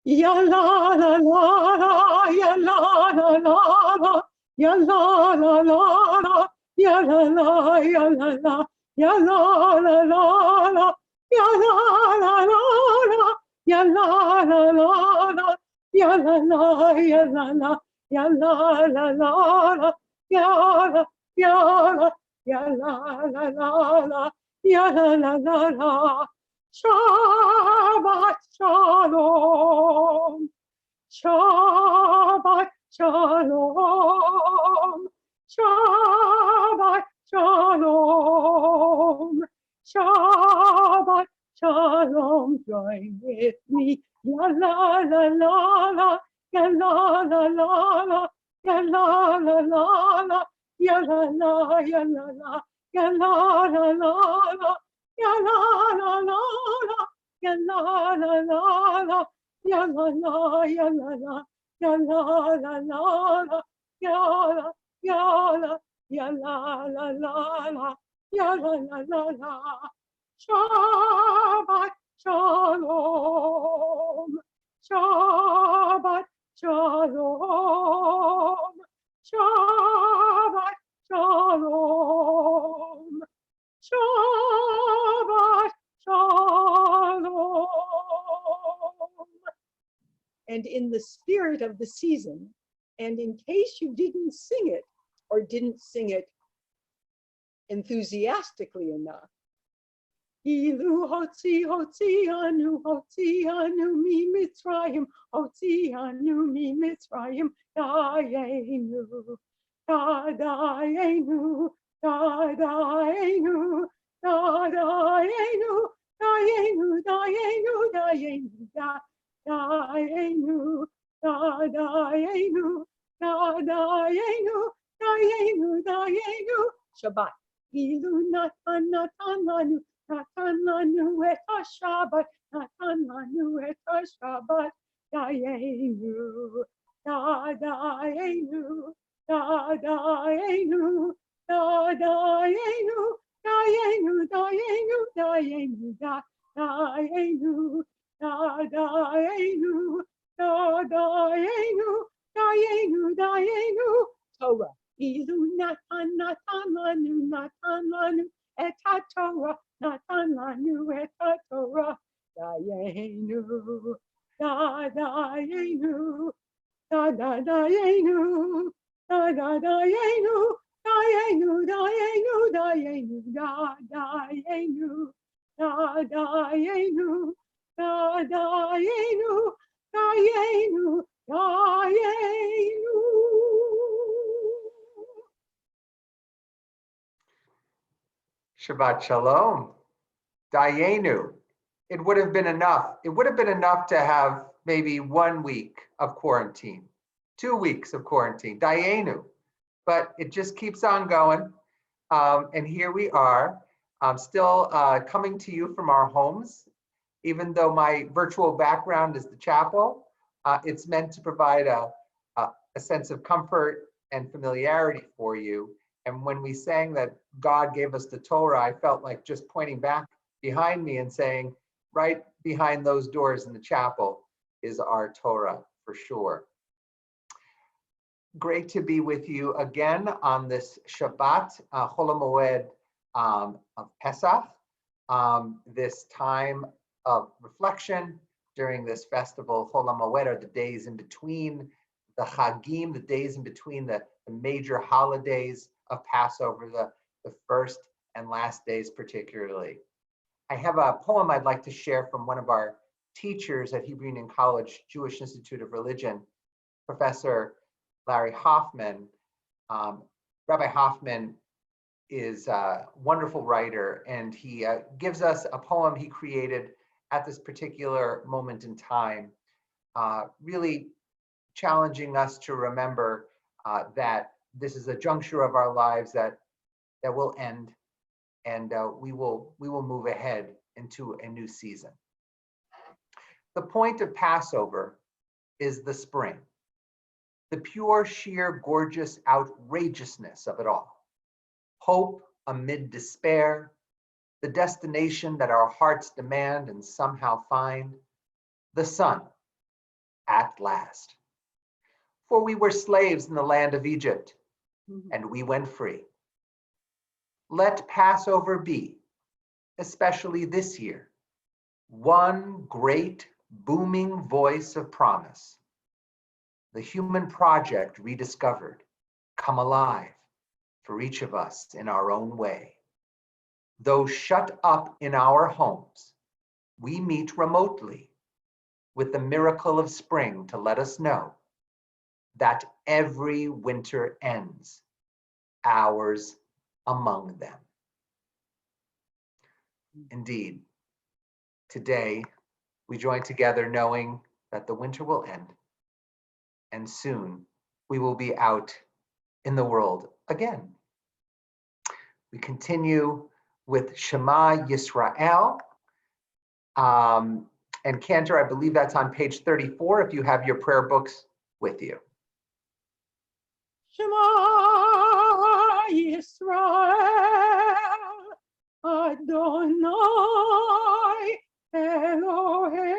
ya la la la la, ya la la la la, ya la la la la, ya la la, ya la la, ya la la la la, ya la la la la, ya la la la la, ya la la, ya la la, ya la la la la, ya la, ya la, ya la la la la, ya la la la la. Shabbat Shalom. Shabbat Shalom. Shabbat Shalom. Shabbat Shalom. Join with me. La la la la la. La la la la la. La la la la la. Ya la la ya la la. Ya la la la la. Ya la la la la, ya la la la la, ya la la ya la la, ya la la la la, ya la ya la ya la la la la, ya la la la la. Shabbat Shalom, Shabbat Shalom, Shabbat Shalom. Shabbat Shalom. And in the spirit of the season, and in case you didn't sing it or didn't sing it enthusiastically enough, Ilu hotzi hotzi anu mi Mitzrayim, hotzi anu mi Mitzrayim, dayenu, dayenu, dayenu, dayenu, dayenu, dayenu, dayenu, dayenu, dayenu, dayenu, dayenu, dayenu. Shabbat. Ilu natan natan lanu, natan lanu et Shabbat, natan lanu et Shabbat, dayenu, dayenu, dayenu, dayenu, dayenu, dayenu, dayenu, dayenu, dayenu, dayenu, dayenu, dayenu. Torah. Ilu natan natan lanu et Torah, natan lanu et Torah, dayenu, dayenu, dayenu, dayenu, dayenu, dayenu, dayenu, dayenu, dayenu, dayenu, dayenu, dayenu. Shabbat Shalom. Dayenu. It would have been enough. It would have been enough to have maybe 1 week of quarantine, 2 weeks of quarantine. Dayenu. But it just keeps on going. And here we are. I'm still coming to you from our homes. Even though my virtual background is the chapel, it's meant to provide a sense of comfort and familiarity for you. And when we sang that God gave us the Torah, I felt like just pointing back behind me and saying, right behind those doors in the chapel is our Torah for sure. Great to be with you again on this Shabbat, Chol HaMoed of Pesach, this time of reflection during this festival. Chol HaMoed are the days in between the Chagim, the days in between the major holidays of Passover, the first and last days particularly. I have a poem I'd like to share from one of our teachers at Hebrew Union College, Jewish Institute of Religion, Professor Larry Hoffman. Rabbi Hoffman is a wonderful writer, and he gives us a poem he created at this particular moment in time, really challenging us to remember that this is a juncture of our lives that will end, and we will move ahead into a new season. The point of Passover is the spring, the pure, sheer, gorgeous outrageousness of it all. Hope amid despair, the destination that our hearts demand and somehow find. The sun, at last. For we were slaves in the land of Egypt, Mhm. and we went free. Let Passover be, especially this year, one great booming voice of promise. The human project rediscovered, come alive for each of us in our own way. Though shut up in our homes, we meet remotely with the miracle of spring to let us know that every winter ends, ours among them. Indeed, today we join together knowing that the winter will end, and soon we will be out in the world again. We continue with Shema Yisrael. And Cantor, I believe that's on page 34 if you have your prayer books with you. Shema Yisrael, Adonai Eloheinu,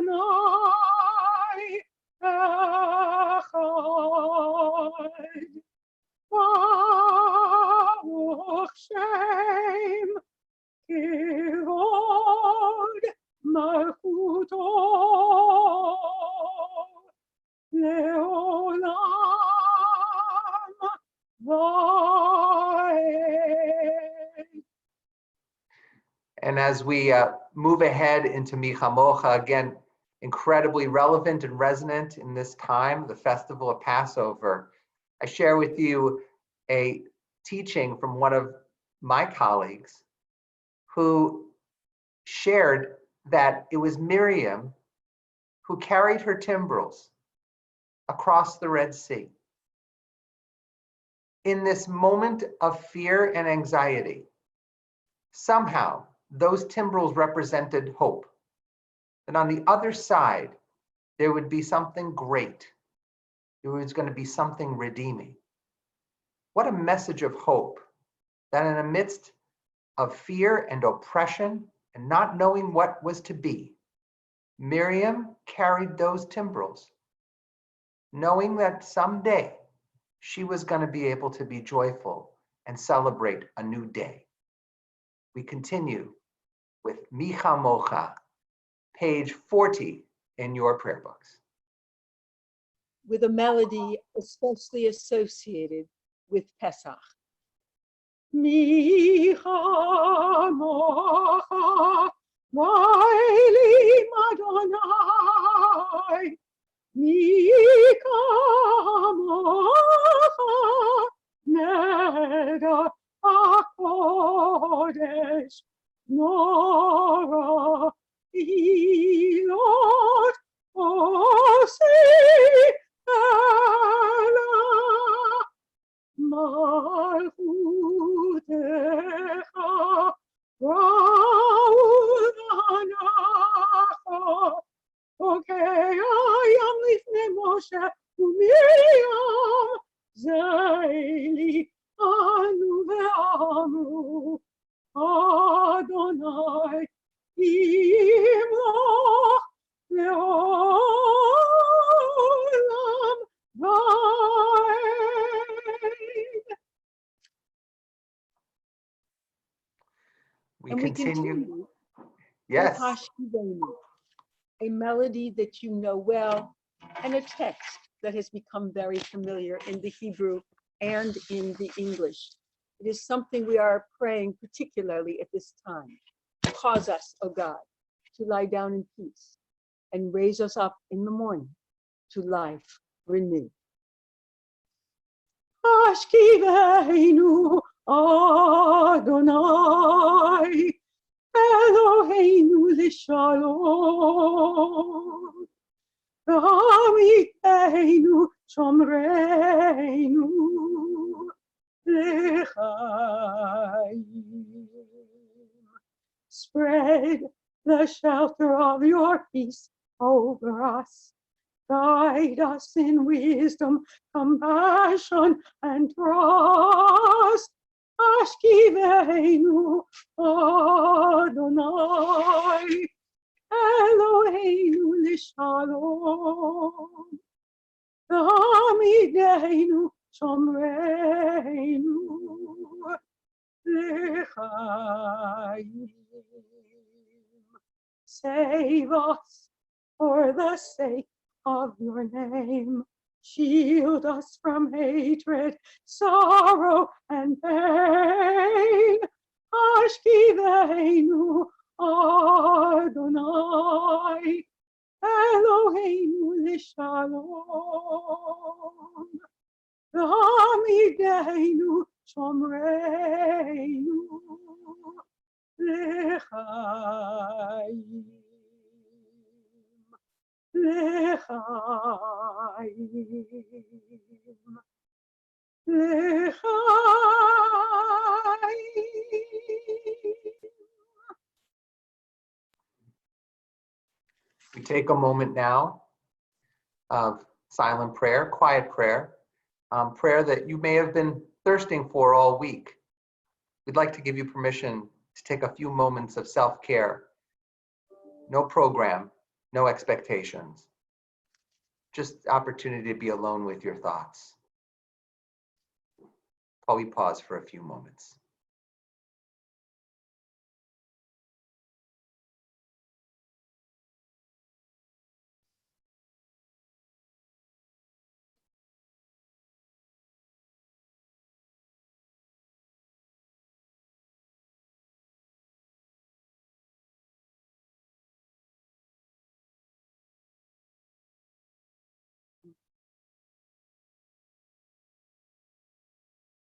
Adonai Echad, Baruch Shem Kivod Malchuto Leolam Vaed. And as we move ahead into Michamocha, again, incredibly relevant and resonant in this time, the festival of Passover, I share with you a teaching from one of my colleagues who shared that it was Miriam who carried her timbrels across the Red Sea. In this moment of fear and anxiety, somehow those timbrels represented hope. And on the other side, there would be something great. There was going to be something redeeming. What a message of hope that in the midst of fear and oppression and not knowing what was to be, Miriam carried those timbrels, knowing that someday she was going to be able to be joyful and celebrate a new day. We continue with Micha Mocha, page 40 in your prayer books. With a melody especially associated with Pesach. Micha Mocha, Vaili Madonai, Micha Mocha, Neda HaKodesh, Nora Ilot Osi Ela Malchutecha Raudanacha Okay, Ayam Lifnei Moshe Umiriam Zeili Anu Ve'amru Adonai Imloch Le'olam Vaed. We And continue. with Yes. Hashkivenu, a melody that you know well, and a text that has become very familiar in the Hebrew and in the English. It is something we are praying particularly at this time. Cause us, O God, to lie down in peace and raise us up in the morning to life renewed. Hashkivenu Adonai Eloheinu l'shalom, V'amiteinu shomreinu l'chaim. Spread the shelter of your peace over us. Guide us in wisdom, compassion, and trust. Ashkivenu Adonai shalom. Tamideinu shomreinu l'chaim. Save us for the sake of your name. Shield us from hatred, sorrow, and pain. Ashkiveinu Adonai, Eloheinu l'shalom. Tamideinu shomreinu l'chaim. L'chaim. We take a moment now of silent prayer, quiet prayer, prayer that you may have been thirsting for all week. We'd like to give you permission to take a few moments of self-care. No program, no expectations. Just opportunity to be alone with your thoughts. While we pause for a few moments.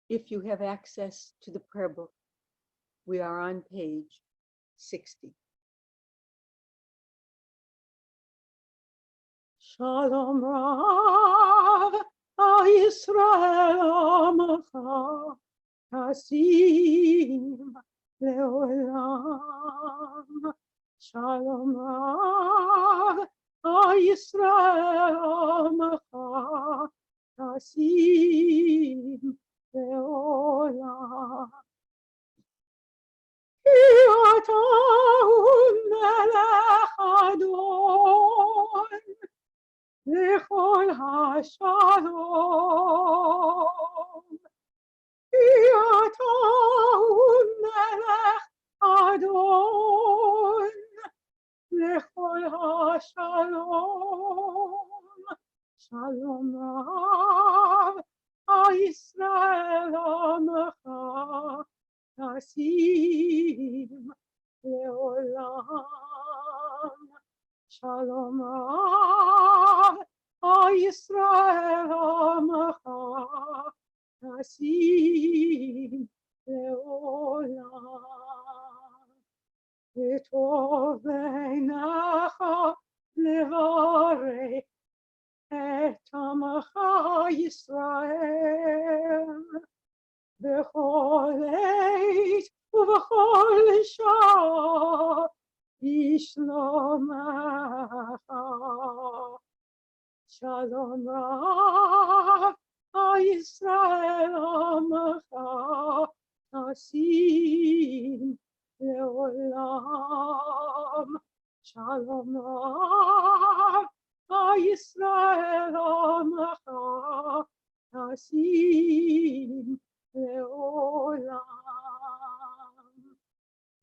If you have access to the prayer book, we are on page 60. Shalom Rav, Yisrael Amacha, Kasim Leolam. Shalom Rav, Yisrael Amacha, Kasim Leolam. Ki ata melech Adon lechol hashalom. Ki ata melech Adon lechol hashalom. Shalom Rav, Yisrael Amacha, Kasim Leolam. Shalom Rav, Yisrael Amacha, Kasim Leolam. V'tov b'einecha levarech et Amacha Yisrael. B'chol עת ובכל שעה בשלומך. שלום רב, ישראל עמך, נשים לעולם. שלום רב, ישראל עמך, נשים לעולם.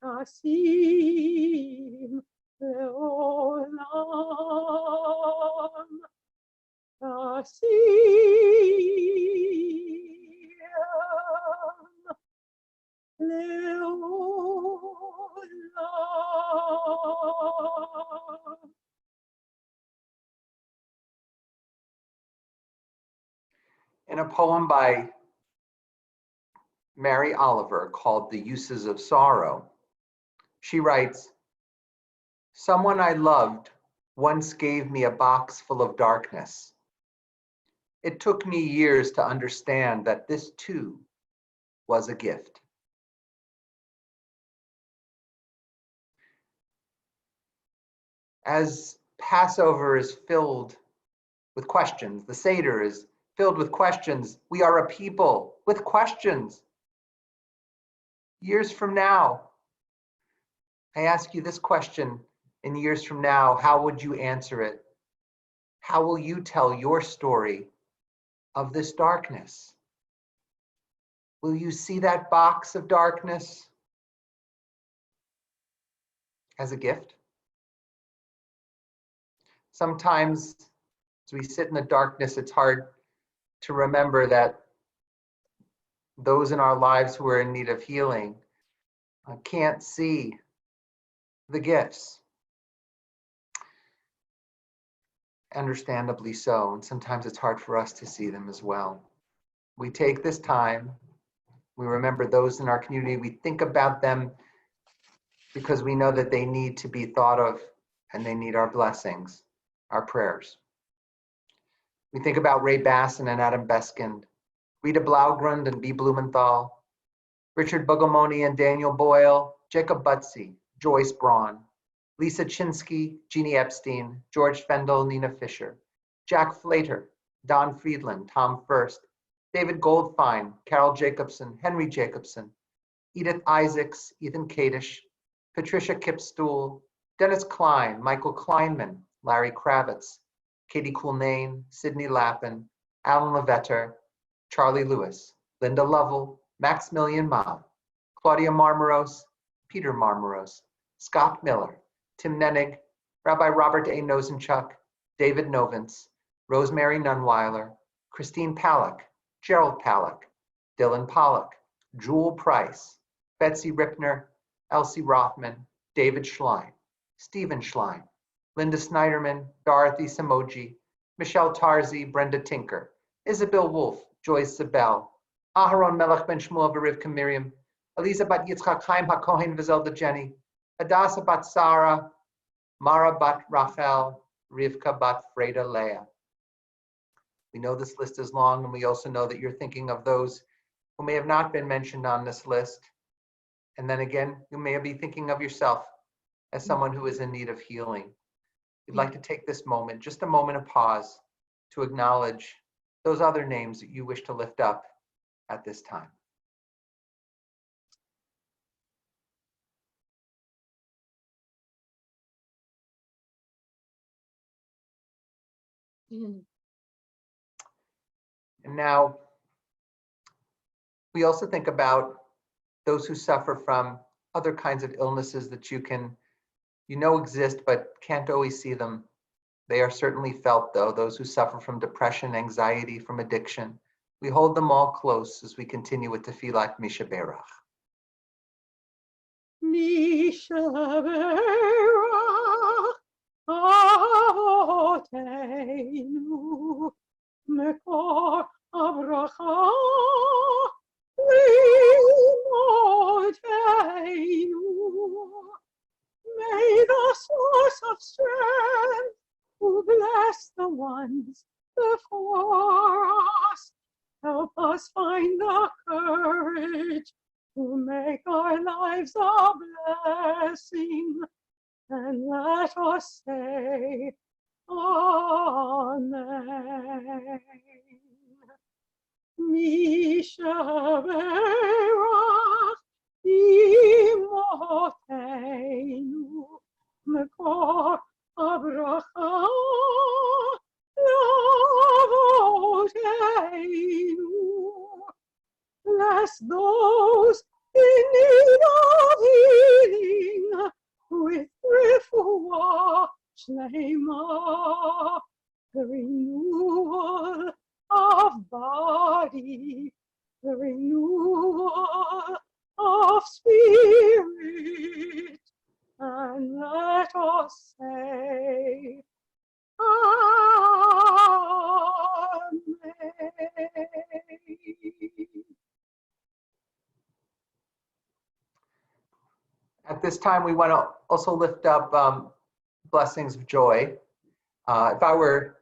נשים לעולם. נשים לעולם. In a poem by Mary Oliver called The Uses of Sorrow, she writes, "Someone I loved once gave me a box full of darkness. It took me years to understand that this too was a gift." As Passover is filled with questions, the Seder is filled with questions. We are a people with questions. Years from now, I ask you this question in years from now, how would you answer it? How will you tell your story of this darkness? Will you see that box of darkness as a gift? Sometimes as we sit in the darkness, it's hard to remember that those in our lives who are in need of healing can't see the gifts. Understandably so, and sometimes it's hard for us to see them as well. We take this time, we remember those in our community, we think about them because we know that they need to be thought of and they need our blessings, our prayers. We think about Ray Basson and Adam Beskind, Rita Blaugrund and B. Blumenthal, Richard Bogomoni and Daniel Boyle, Jacob Butsey, Joyce Braun, Lisa Chinsky, Jeannie Epstein, George Fendel, Nina Fisher, Jack Flater, Don Friedland, Tom First, David Goldfein, Carol Jacobson, Henry Jacobson, Edith Isaacs, Ethan Kadish, Patricia Kipstool, Dennis Klein, Michael Kleinman, Larry Kravitz, Katie Coulnane, Sidney Lappin, Alan Levetter, Charlie Lewis, Linda Lovell, Maximilian Ma, Claudia Marmoros, Peter Marmoros, Scott Miller, Tim Nenig, Rabbi Robert A. Nosenchuk, David Novins, Rosemary Nunweiler, Christine Pollack, Gerald Pollack, Dylan Pollack, Jewel Price, Betsy Ripner, Elsie Rothman, David Schlein, Stephen Schlein, Linda Snyderman, Dorothy Samoji, Michelle Tarzi, Brenda Tinker, Isabel Wolf, Joyce Zabel, Aharon Melech Ben Shmuel Berivka Miriam, Elisa Bat Yitzchak Chaim HaKohen Vizelda Jenny, Hadassah Bat Sarah, Mara Bat Rachel, Rivka Bat Freda Leah. We know this list is long, and we also know that you're thinking of those who may have not been mentioned on this list. And then again, you may be thinking of yourself as someone who is in need of healing. We'd like to take this moment, just a moment of pause, to acknowledge those other names that you wish to lift up at this time. And now, we also think about those who suffer from other kinds of illnesses that you know exist, but can't always see them. They are certainly felt, though, those who suffer from depression, anxiety, from addiction. We hold them all close as we continue with Tefillat Misha Berach. Misha Berach Avoteinu Mekor Abracha Limoteinu. May the source of strength who bless the ones before us help us find the courage to make our lives a blessing, and let us say Amen. Misha Berach Imoteinu Mekor Abracha Lavoteinu. Bless those in need of healing with refuah shlema, the renewal of body, the renewal of spirit, and let us say Amen. At this time, we want to also lift up blessings of joy. If I were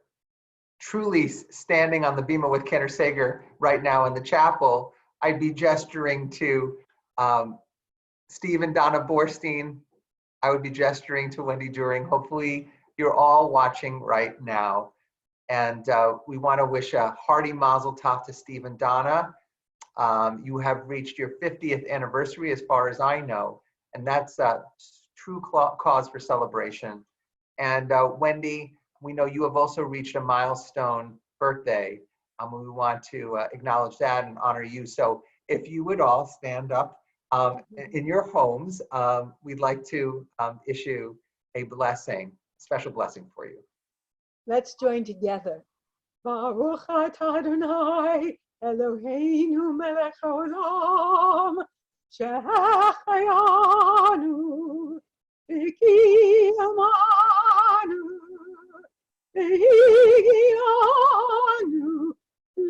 truly standing on the bima with Kenner Sager right now in the chapel, I'd be gesturing to Steve and Donna Borstein. I would be gesturing to Wendy During. Hopefully, you're all watching right now. And we want to wish a hearty mazel tov to Steve and Donna. You have reached your 50th anniversary, as far as I know, and that's a true cause for celebration. And Wendy, We know you have also reached a milestone birthday. We want to acknowledge that and honor you. So if you would all stand up in your homes, we'd like to issue a blessing, special blessing for you. Let's join together. Baruch atah Adonai Eloheinu melech haolam shehachayanu v'kiyamanu v'higianu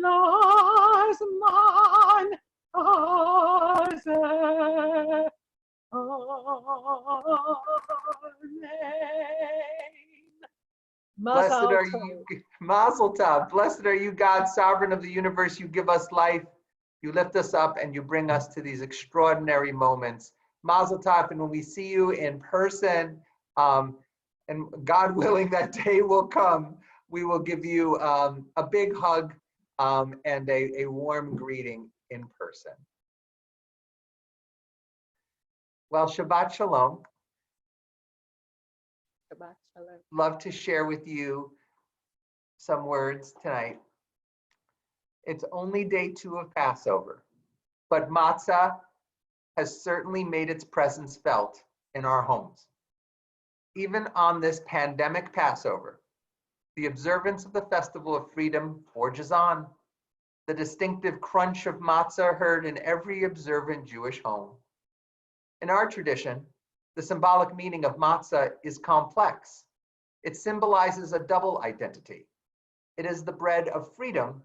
lazman hazeh. Amen. Blessed are you, Mazel Tov. Blessed are you, God, sovereign of the universe. You give us life, you lift us up, and you bring us to these extraordinary moments. Mazel Tov, and when we see you in person, and God willing, that day will come, we will give you a big hug and a warm greeting in person. Well, Shabbat Shalom. Shabbat shalom. Love to share with you some words tonight. It's only day 2 of Passover, but matzah has certainly made its presence felt in our homes. Even on this pandemic Passover, the observance of the Festival of Freedom forges on. The distinctive crunch of matzah heard in every observant Jewish home. In our tradition, the symbolic meaning of matzah is complex. It symbolizes a double identity. It is the bread of freedom,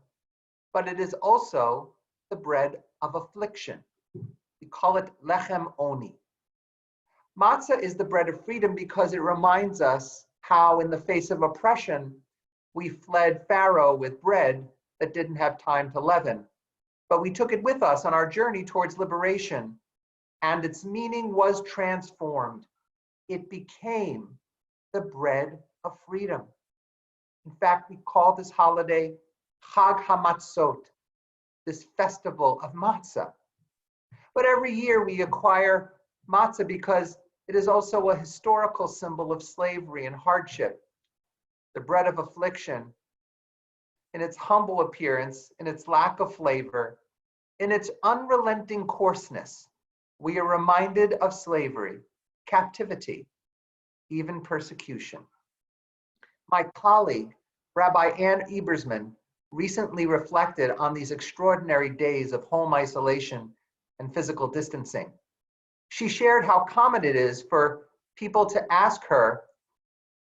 but it is also the bread of affliction. We call it lechem oni. Matzah is the bread of freedom because it reminds us how, in the face of oppression, we fled Pharaoh with bread that didn't have time to leaven, but we took it with us on our journey towards liberation, and its meaning was transformed. It became the bread of freedom. In fact, we call this holiday Chag HaMatzot, this festival of matzah. But every year we acquire matzah because it is also a historical symbol of slavery and hardship. The bread of affliction, in its humble appearance, in its lack of flavor, in its unrelenting coarseness, we are reminded of slavery, captivity, even persecution. My colleague, Rabbi Ann Ebersman, recently reflected on these extraordinary days of home isolation and physical distancing. She shared how common it is for people to ask her,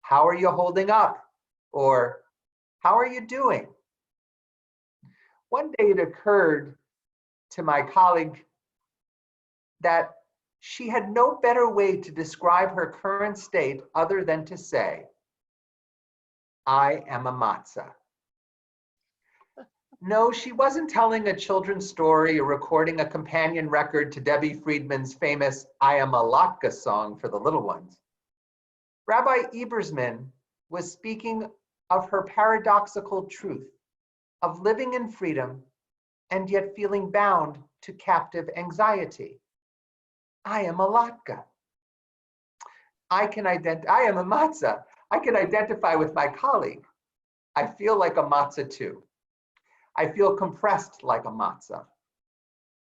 "How are you holding up?" or "How are you doing?" One day it occurred to my colleague that she had no better way to describe her current state other than to say, "I am a matzah." No, she wasn't telling a children's story or recording a companion record to Debbie Friedman's famous I Am a Latka song for the little ones. Rabbi Ebersman was speaking of her paradoxical truth of living in freedom and yet feeling bound to captive anxiety. I am a latka. I am a matzah. I can identify with my colleague. I feel like a matzah too. I feel compressed like a matzah.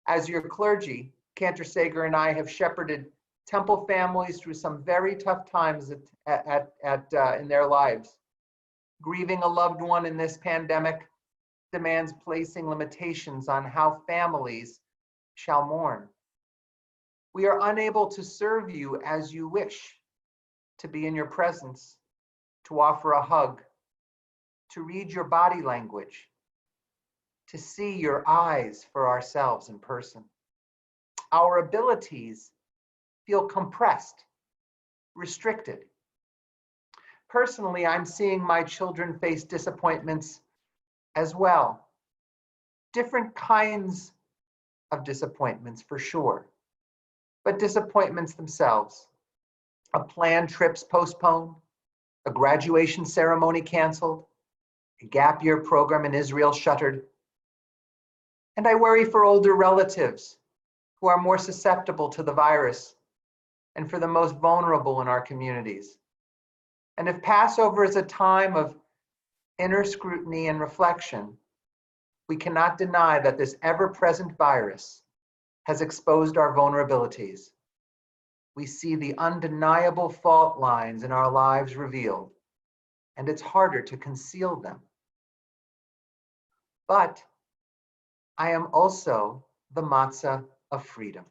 As your clergy, Cantor Sager and I have shepherded temple families through some very tough times in their lives. Grieving a loved one in this pandemic demands placing limitations on how families shall mourn. We are unable to serve you as you wish, to be in your presence, to offer a hug, to read your body language, to see your eyes for ourselves in person. Our abilities feel compressed, restricted. Personally, I'm seeing my children face disappointments as well. Different kinds of disappointments for sure, but disappointments themselves. A planned trips postponed, a graduation ceremony canceled, a gap year program in Israel shuttered. And I worry for older relatives who are more susceptible to the virus and for the most vulnerable in our communities. And if Passover is a time of inner scrutiny and reflection, we cannot deny that this ever-present virus has exposed our vulnerabilities. We see the undeniable fault lines in our lives revealed, and it's harder to conceal them. But I am also the matzah of freedom.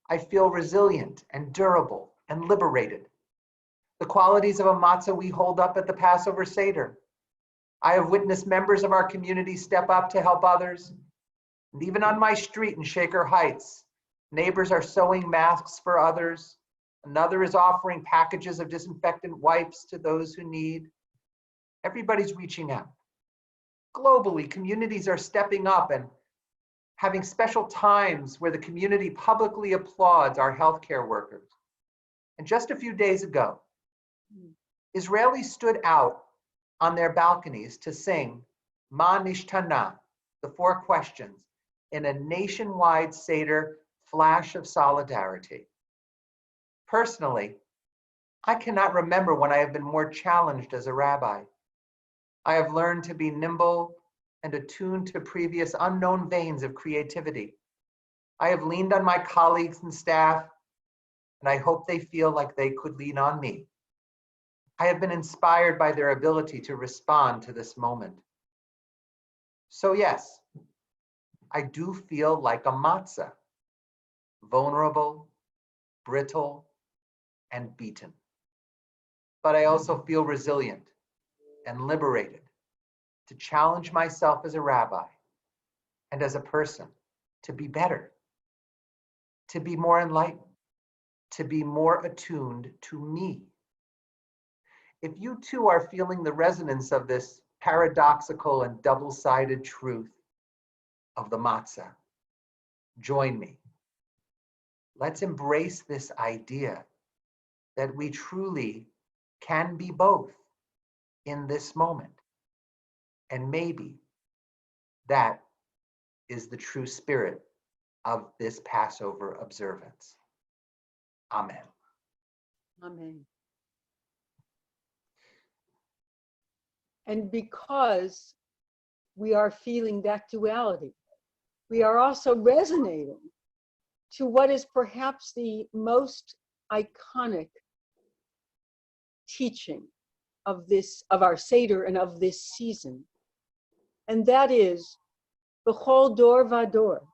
I feel resilient and durable and liberated. The qualities of a matzah we hold up at the Passover Seder. I have witnessed members of our community step up to help others. And even on my street in Shaker Heights, neighbors are sewing masks for others. Another is offering packages of disinfectant wipes to those who need. Everybody's reaching out. Globally, communities are stepping up and having special times where the community publicly applauds our healthcare workers. And just a few days ago, Israelis stood out on their balconies to sing Ma Nishtana, the 4 questions, in a nationwide Seder flash of solidarity. Personally, I cannot remember when I have been more challenged as a rabbi. I have learned to be nimble and attuned to previous unknown veins of creativity. I have leaned on my colleagues and staff, and I hope they feel like they could lean on me. I have been inspired by their ability to respond to this moment. So yes, I do feel like a matzah, vulnerable, brittle, and beaten. But I also feel resilient and liberated to challenge myself as a rabbi and as a person to be better, to be more enlightened, to be more attuned to me. If you too are feeling the resonance of this paradoxical and double-sided truth of the matzah, join me. Let's embrace this idea that we truly can be both in this moment. And maybe that is the true spirit of this Passover observance. Amen. Amen. And because we are feeling that duality, we are also resonating to what is perhaps the most iconic teaching of our Seder and of this season. And that is, B'chol dor vador,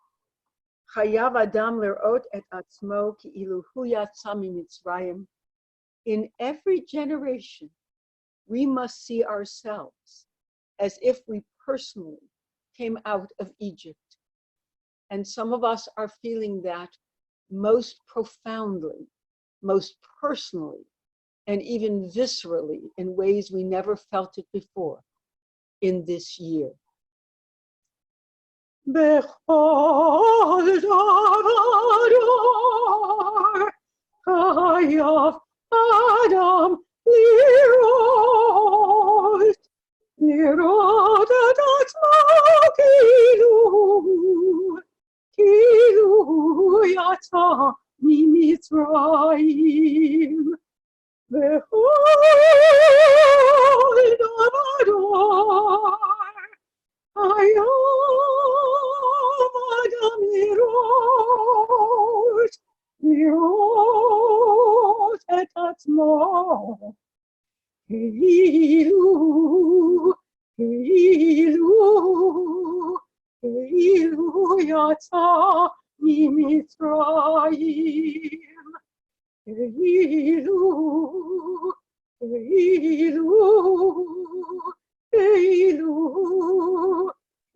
chayav adam lerot et atzmo ki'ilu hu yatsa mimitzrayim. In every generation, we must see ourselves as if we personally came out of Egypt. And some of us are feeling that most profoundly, most personally, and even viscerally in ways we never felt it before in this year. Bechol davar chayav adam lirot et atzmo ki'ilu yatsa mimitzrayim. Bechol davar chayav adam lirot et atzmo ki'ilu yatsa mimitzrayim. Ki'ilu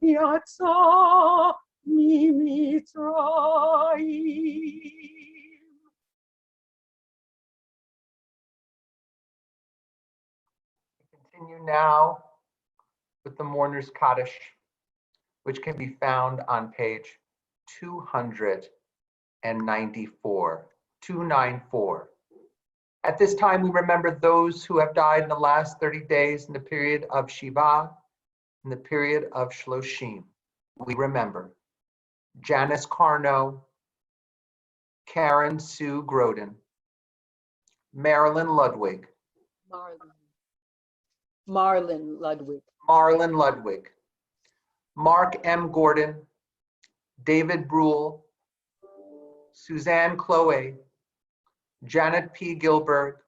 yatsa mimitzrayim. Continue now with the Mourner's Kaddish, which can be found on page 294. 294. At this time, we remember those who have died in the last 30 days in the period of Shiva, in the period of Shloshim. We remember Janice Carno, Karen Sue Groden, Marilyn Ludwig, Marlon Ludwig. Marlon Ludwig, Mark M. Gordon, David Brule, Suzanne Chloe, Janet P. Gilbert,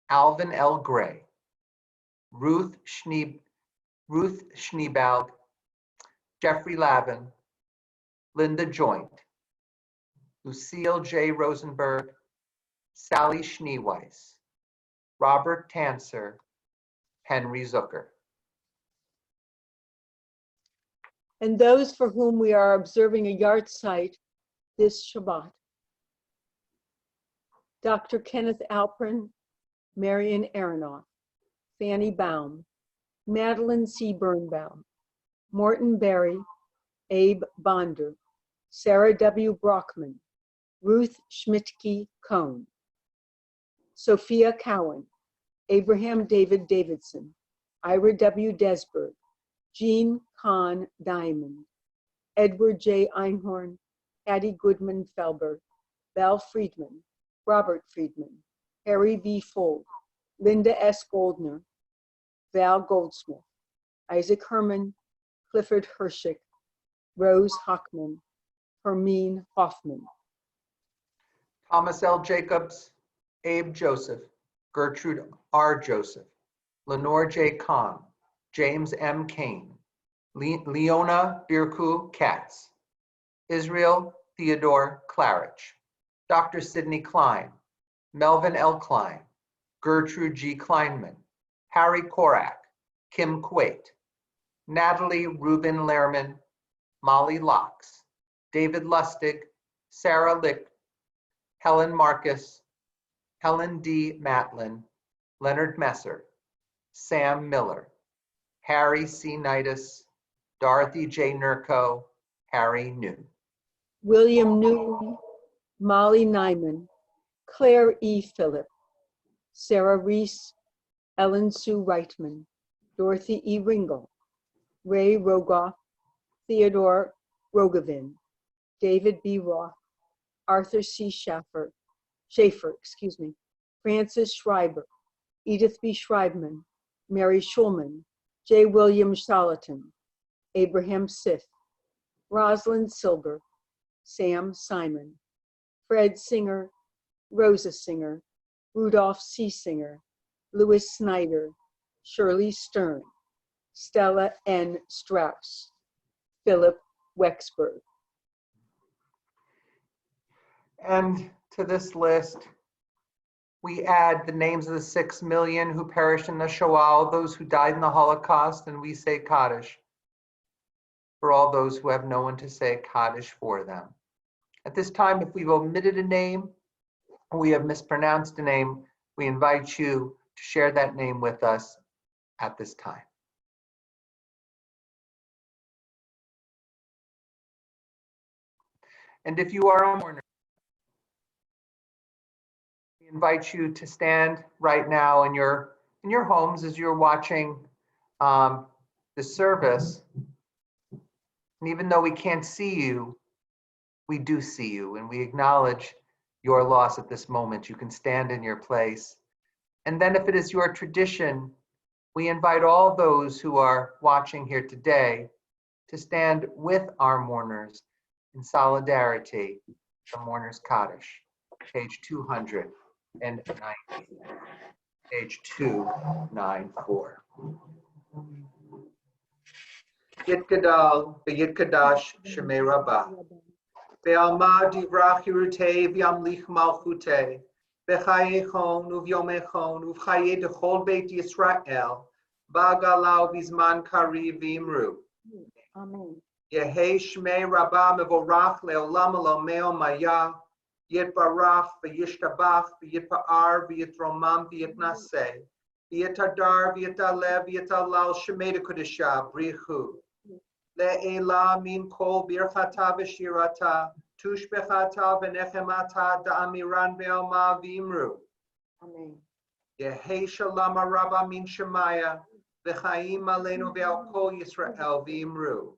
Alvin L. Gray, Ruth Schneebaug, Jeffrey Lavin, Linda Joint, Lucille J. Rosenberg, Sally Schneeweiss, Robert Tanser, Henry Zucker. And those for whom we are observing a yahrzeit this Shabbat. Dr. Kenneth Alpern, Marion Aronoff, Fanny Baum, Madeline C. Birnbaum, Morton Berry, Abe Bonder, Sarah W. Brockman, Ruth Schmidtke Cohn, Sophia Cowan, Abraham David Davidson, Ira W. Desberg, Jean Kahn Diamond, Edward J. Einhorn, Hattie Goodman Felber, Val Friedman, Robert Friedman, Harry V. Fold, Linda S. Goldner, Val Goldsmith, Isaac Herman, Clifford Hershick, Rose Hockman, Hermine Hoffman. Thomas L. Jacobs, Abe Joseph, Gertrude R. Joseph, Lenore J. Kahn, James M. Kane, Leona Birku Katz, Israel Theodore Klarich, Dr. Sidney Klein, Melvin L. Klein, Gertrude G. Kleinman, Harry Korak, Kim Quate, Natalie Rubin Lehrman, Molly Locks, David Lustig, Sarah Lick, Helen Marcus, Helen D. Matlin, Leonard Messer, Sam Miller, Harry C. Nidus, Dorothy J. Nurko, Harry New. William Newman, Molly Nyman, Claire E. Phillip, Sarah Reese, Ellen Sue Reitman, Dorothy E. Ringel, Ray Rogoff, Theodore Rogovin, David B. Roth, Arthur C. Schaefer, Francis Schreiber, Edith B. Schreibman, Mary Schulman, J. William Charlatan, Abraham Sith, Rosalind Silber, Sam Simon, Fred Singer, Rosa Singer, Rudolph C. Singer, Louis Snyder, Shirley Stern, Stella N. Strauss, Philip Wexberg. And to this list, we add the names of the 6 million who perished in the Shoah, all those who died in the Holocaust, and we say Kaddish for all those who have no one to say Kaddish for them. At this time, if we've omitted a name, or we have mispronounced a name, we invite you to share that name with us at this time. And if you are a mourner, we invite you to stand right now in your homes as you're watching the service. And even though we can't see you, we do see you, and we acknowledge your loss at this moment. You can stand in your place. And then if it is your tradition, we invite all those who are watching here today to stand with our mourners in solidarity. The Mourners Kaddish, page 290, page 294. Yit Gadal, Yit Kadash, Shemei Rabbah. Be'alma divrach yirutei v'yamlich malchutei. B'chayechon uvyomechon uv'chaye dechol beit Yisrael. Ba'galau v'zman kari v'imru. Amen. Yehei Shmei Rabbah mevorach le'olam alomeo maya. Yitbarach v'yishtabach v'yitpa'ar v'yitromam v'yitnaseh. V'yitadar v'yitalev v'yitalal Shemei Kodesha brichu. Le'ela min kol birchata v'shirata, tushbechata v'nechemata da'amiran be'alma v'imru. Amen. Yehei shalom araba min shemaya, v'chaim aleinu ve'al kol Yisrael v'imru.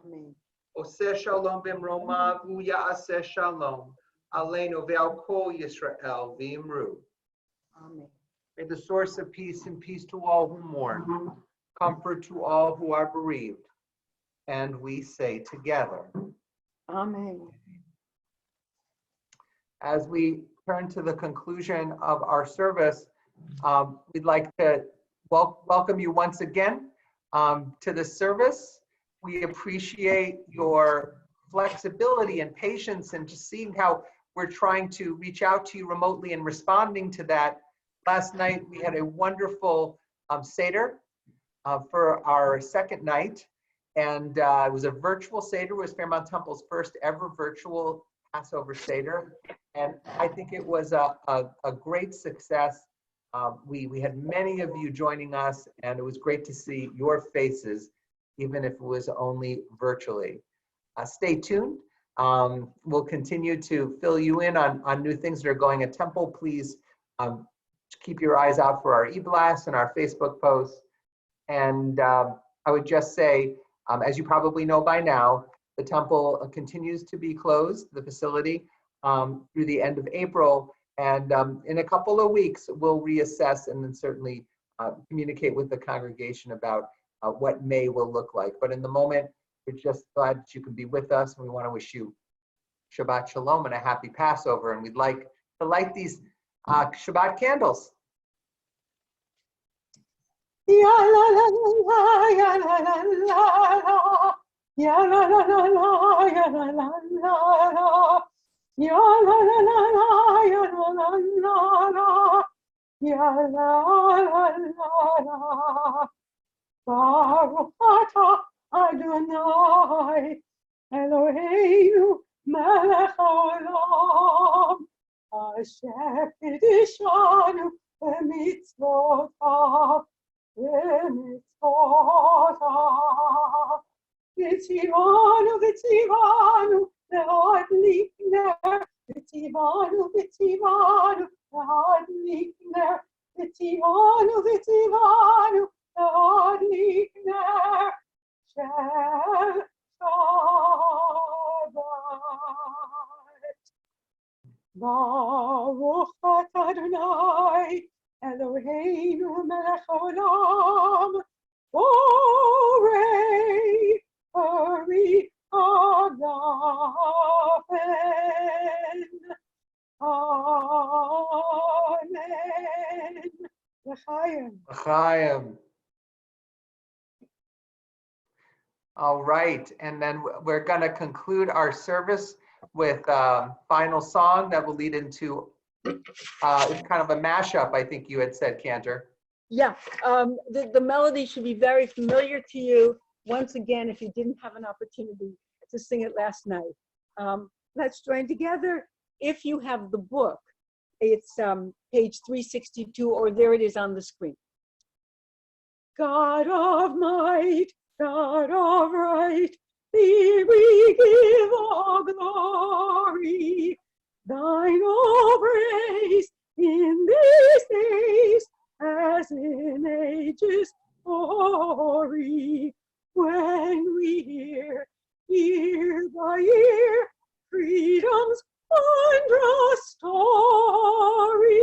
Amen. Oseh shalom b'mromav u'ya'aseh shalom, aleinu ve'al kol Yisrael v'imru. Amen. May the source of peace and peace to all who mourn, comfort to all who are bereaved. And we say together, Amen. as we turn to the conclusion of our service, we'd like to welcome you once again to the service. We appreciate your flexibility and patience and just seeing how we're trying to reach out to you remotely and responding to that. Last night, we had a wonderful Seder for our second night. And it was a virtual Seder. It was Fairmount Temple's first ever virtual Passover Seder. And I think it was a great success. We had many of you joining us, and it was great to see your faces, even if it was only virtually. Stay tuned. We'll continue to fill you in on new things that are going at Temple. Please keep your eyes out for our e-blasts and our Facebook posts. And I would just say, as you probably know by now, the Temple continues to be closed, the facility, through the end of April. And in a couple of weeks, we'll reassess and then certainly communicate with the congregation about what May will look like. But in the moment, we're just glad that you can be with us. And we want to wish you Shabbat Shalom and a happy Passover. And we'd like to light these Shabbat candles. Ya la la la, ya la la la, ya la la la, ya la la la, ya la la la, ya la la la, ya la la. Baruch atah Adonai Eloheinu melech haolam asher kiddushanu b'mitzvotav Vitivanu, vitivanu, le'adlik ner. Vitivanu, vitivanu, le'adlik ner. Vitivanu, vitivanu, le'adlik ner. Shel Shabbat. Baruch atah Adonai Eloheinu melech haolam, borei pari hagafen. Amen. L'chaim. L'chaim. All right, and then we're going to conclude our service with a final song that will lead into it's kind of a mashup, I think you had said, Cantor. Yeah, the melody should be very familiar to you. Once again, if you didn't have an opportunity to sing it last night. Let's join together. If you have the book, it's page 362, or there it is on the screen. God of might, God of right, thee we give all glory. Thine all praise in these days, as in ages hoary, when we hear, year by year, freedom's wondrous story.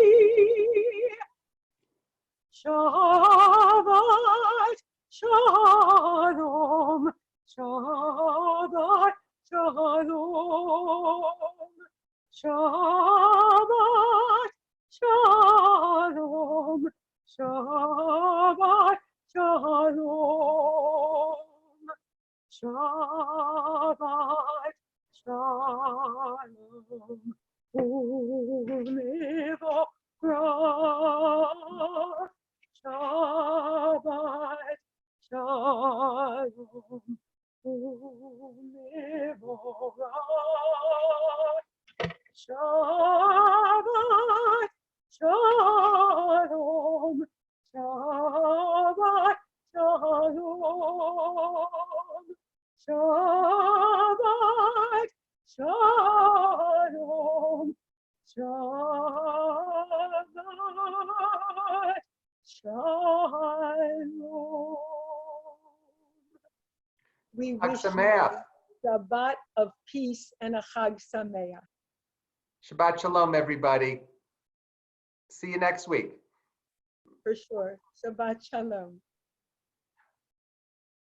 Shabbat Shalom, Shabbat Shalom. Shabbat Shalom, Shabbat Shalom, Shabbat Shalom, Umevorach, Shabbat Shalom, Umevorach. Shabbat Shalom, Shabbat Shalom, Shabbat Shalom, Shabbat Shalom. We wish you a Shabbat of peace and a Chag Sameach. Shabbat Shalom, everybody. See you next week. for sure. Shabbat shalom.